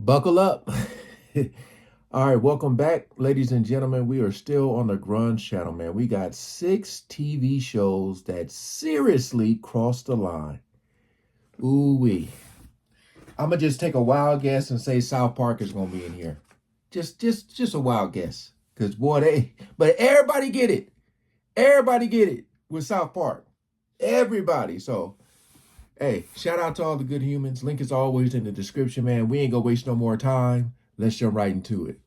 Buckle up. All right, welcome back, ladies and gentlemen. We are still on the Grunge channel, man. We got 6 TV shows that seriously crossed the line. Ooh-wee. I'm gonna just take a wild guess and say South Park is gonna be in here. Just a wild guess. Cause boy, but everybody get it. Everybody get it with South Park. Everybody. So hey, shout out to all the good humans. Link is always in the description, man. We ain't gonna waste no more time. Let's jump right into it.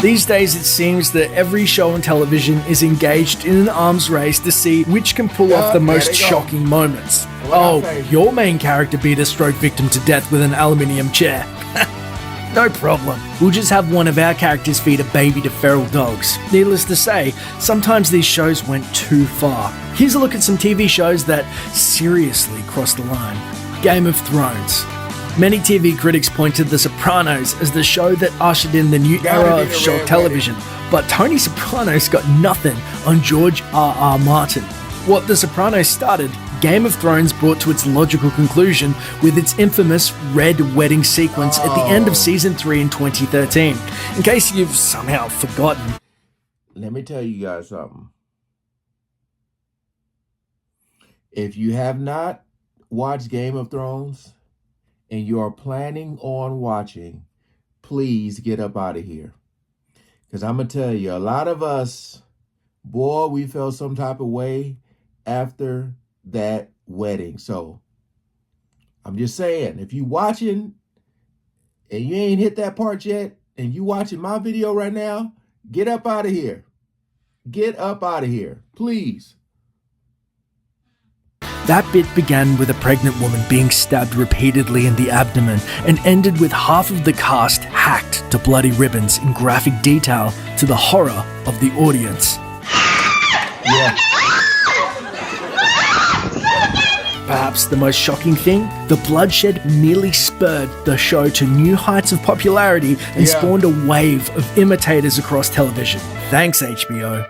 These days, it seems that every show on television is engaged in an arms race to see which can pull off the most shocking moments. Your main character beat a stroke victim to death with an aluminium chair. No problem. We'll just have one of our characters feed a baby to feral dogs. Needless to say, sometimes these shows went too far. Here's a look at some TV shows that seriously crossed the line. Game of Thrones. Many TV critics point to The Sopranos as the show that ushered in the new era of show television, but Tony Soprano's got nothing on George R.R. Martin. What The Sopranos started, Game of Thrones brought to its logical conclusion with its infamous Red Wedding sequence at the end of Season 3 in 2013. In case you've somehow forgotten. Let me tell you guys something. If you have not watched Game of Thrones and you are planning on watching, please get up out of here. Because I'm going to tell you, a lot of us, boy, we felt some type of way after that wedding. So I'm just saying, if you watching and you ain't hit that part yet and you watching my video right now, get up out of here. Get up out of here, please. That bit began with a pregnant woman being stabbed repeatedly in the abdomen and ended with half of the cast hacked to bloody ribbons in graphic detail to the horror of the audience. Yeah. Perhaps the most shocking thing, the bloodshed nearly spurred the show to new heights of popularity and spawned a wave of imitators across television. Thanks, HBO.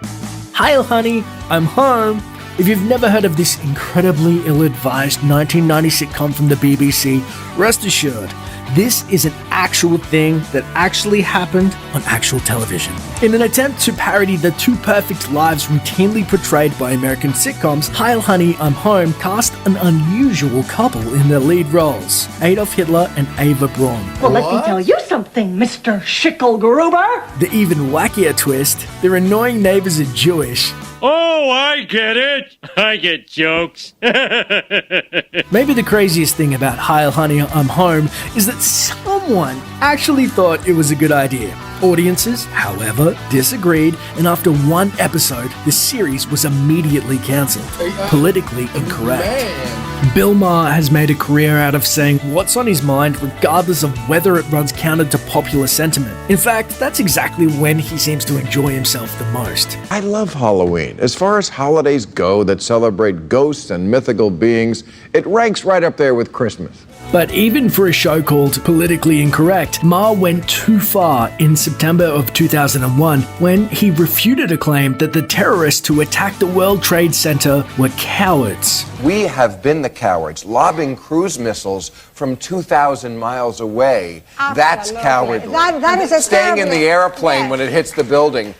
Hail, honey, I'm home. If you've never heard of this incredibly ill-advised 1990 sitcom from the BBC, rest assured, this is an actual thing that actually happened on actual television. In an attempt to parody the two perfect lives routinely portrayed by American sitcoms, Hail Honey, I'm Home cast an unusual couple in their lead roles, Adolf Hitler and Ava Braun. Well, let me tell you something, Mr. Schickelgruber. The even wackier twist, their annoying neighbors are Jewish. Oh, I get it. I get jokes. Maybe the craziest thing about Hail Honey, I'm Home is that someone actually thought it was a good idea. Audiences, however, disagreed, and after one episode, the series was immediately cancelled. Politically incorrect. Bill Maher has made a career out of saying what's on his mind regardless of whether it runs counter to popular sentiment. In fact, that's exactly when he seems to enjoy himself the most. I love Halloween. As far as holidays go that celebrate ghosts and mythical beings, it ranks right up there with Christmas. But even for a show called Politically Incorrect, Maher went too far in September of 2001 when he refuted a claim that the terrorists who attacked the World Trade Center were cowards. We have been the cowards, lobbing cruise missiles from 2,000 miles away. That's cowardly. That is a Staying in the airplane when it hits the building.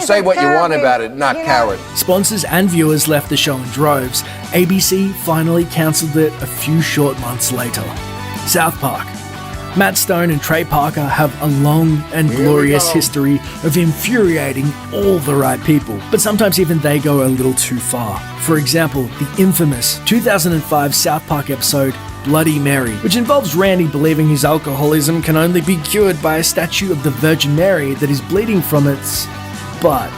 Say what you want about it, not coward. Sponsors and viewers left the show in droves. ABC finally cancelled it a few short months later. South Park. Matt Stone and Trey Parker have a long and glorious history of infuriating all the right people, but sometimes even they go a little too far. For example, the infamous 2005 South Park episode Bloody Mary, which involves Randy believing his alcoholism can only be cured by a statue of the Virgin Mary that is bleeding from its butt.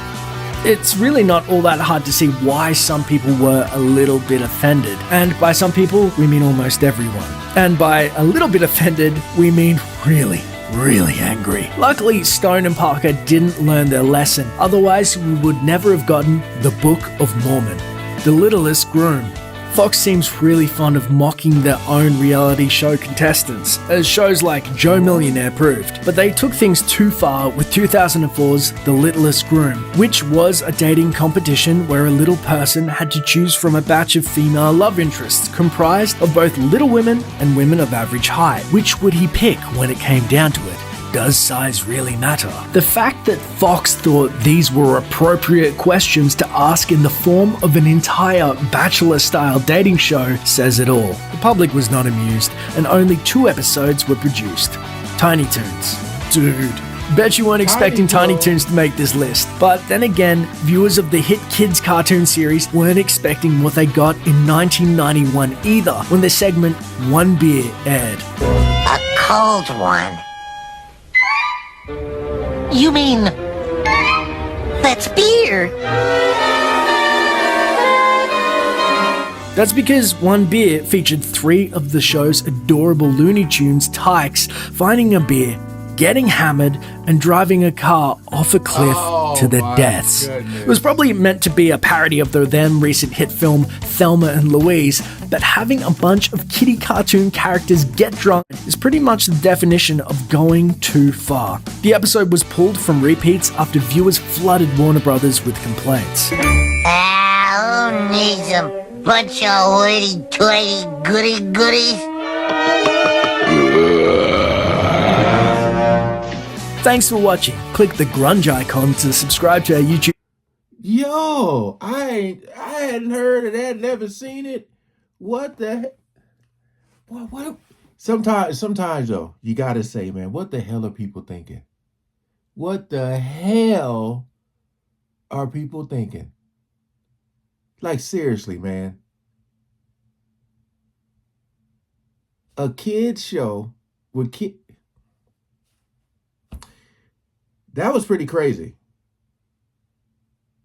It's really not all that hard to see why some people were a little bit offended. And by some people, we mean almost everyone. And by a little bit offended, we mean really, really angry. Luckily, Stone and Parker didn't learn their lesson. Otherwise, we would never have gotten the Book of Mormon, The Littlest Groom, Fox seems really fond of mocking their own reality show contestants, as shows like Joe Millionaire proved. But they took things too far with 2004's The Littlest Groom, which was a dating competition where a little person had to choose from a batch of female love interests comprised of both little women and women of average height. Which would he pick when it came down to it? Does size really matter? The fact that Fox thought these were appropriate questions to ask in the form of an entire Bachelor-style dating show says it all. The public was not amused, and only 2 episodes were produced. Tiny Toons. Dude. Bet you weren't expecting Tiny Toons to make this list. But then again, viewers of the hit kids cartoon series weren't expecting what they got in 1991 either, when the segment One Beer aired. A cold one. You mean that's beer? That's because One Beer featured 3 of the show's adorable Looney Tunes tykes finding a beer, getting hammered, and driving a car off a cliff to their deaths. Goodness. It was probably meant to be a parody of the then recent hit film Thelma and Louise, but having a bunch of kiddie cartoon characters get drunk is pretty much the definition of going too far. The episode was pulled from repeats after viewers flooded Warner Brothers with complaints. Who needs a bunch of hoity-toity goody-goodies? Thanks for watching. Click the grunge icon to subscribe to our YouTube. Yo, I hadn't heard of that, never seen it. What the heck? What? Sometimes though, you gotta say, man, what the hell are people thinking? What the hell are people thinking? Like, seriously, man. A kid's show with kids. That was pretty crazy.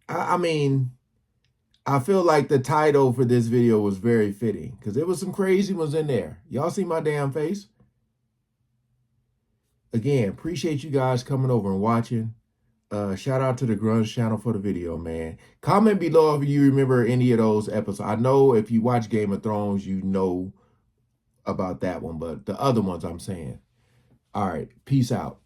I mean, I feel like the title for this video was very fitting because there was some crazy ones in there. Y'all see my damn face? Again, appreciate you guys coming over and watching. Shout out to the Grunge channel for the video, man. Comment below if you remember any of those episodes. I know if you watch Game of Thrones, you know about that one, but the other ones I'm saying. All right, peace out.